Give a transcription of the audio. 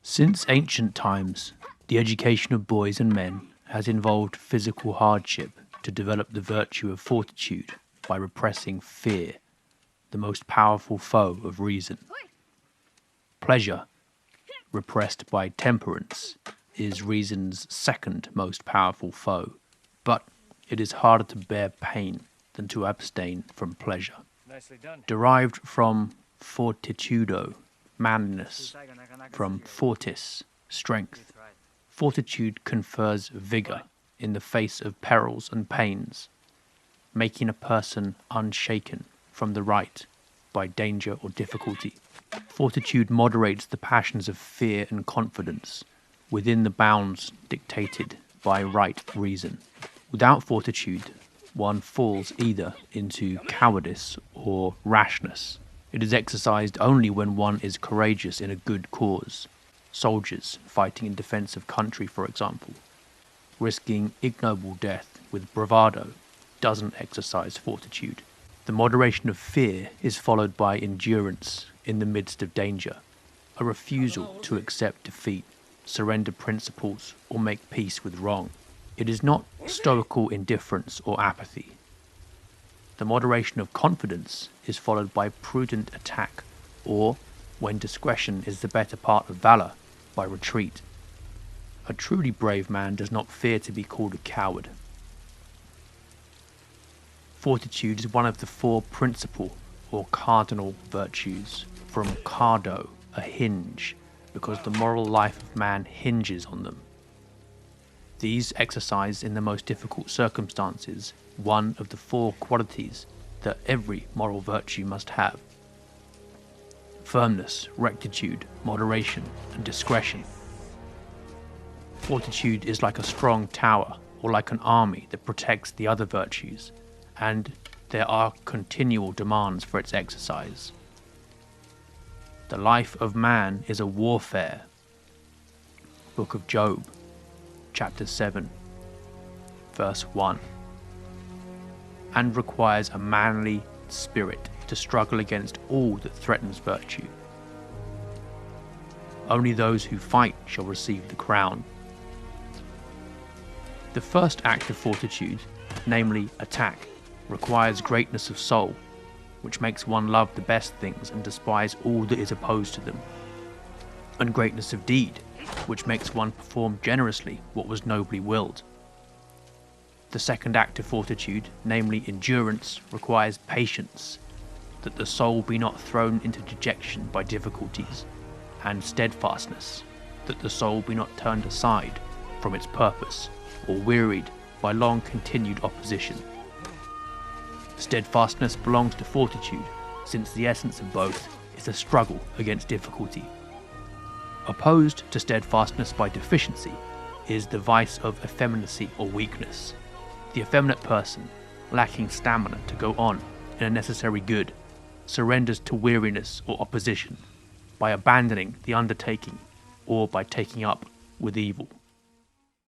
Since ancient times, the education of boys and men has involved physical hardship to develop the virtue of fortitude by repressing fear, the most powerful foe of reason. Pleasure, repressed by temperance, is reason's second most powerful foe, but it is harder to bear pain than to abstain from pleasure. Derived from fortitudo, manliness, from fortis, strength. Fortitude confers vigor in the face of perils and pains, making a person unshaken from the right by danger or difficulty. Fortitude moderates the passions of fear and confidence within the bounds dictated by right reason. Without fortitude, one falls either into cowardice or rashness. It is exercised only when one is courageous in a good cause. Soldiers fighting in defense of country, for example, risking ignoble death with bravado, doesn't exercise fortitude. The moderation of fear is followed by endurance in the midst of danger, a refusal to accept defeat, surrender principles, or make peace with wrong. It is not stoical indifference or apathy. The moderation of confidence is followed by prudent attack, or, when discretion is the better part of valor, by retreat. A truly brave man does not fear to be called a coward. Fortitude is one of the four principal or cardinal virtues, from cardo, a hinge, because the moral life of man hinges on them. These exercise in the most difficult circumstances one of the four qualities that every moral virtue must have: firmness, rectitude, moderation, and discretion. Fortitude is like a strong tower, or like an army that protects the other virtues, and there are continual demands for its exercise. The life of man is a warfare. Book of Job, chapter 7, verse 1, and requires a manly spirit to struggle against all that threatens virtue. Only those who fight shall receive the crown. The first act of fortitude, namely attack, requires greatness of soul, which makes one love the best things and despise all that is opposed to them, and greatness of deed, which makes one perform generously what was nobly willed. The second act of fortitude, namely endurance, requires patience, that the soul be not thrown into dejection by difficulties, and steadfastness, that the soul be not turned aside from its purpose, or wearied by long continued opposition. Steadfastness belongs to fortitude, since the essence of both is a struggle against difficulty. Opposed to steadfastness by deficiency is the vice of effeminacy or weakness. The effeminate person, lacking stamina to go on in a necessary good, surrenders to weariness or opposition by abandoning the undertaking or by taking up with evil.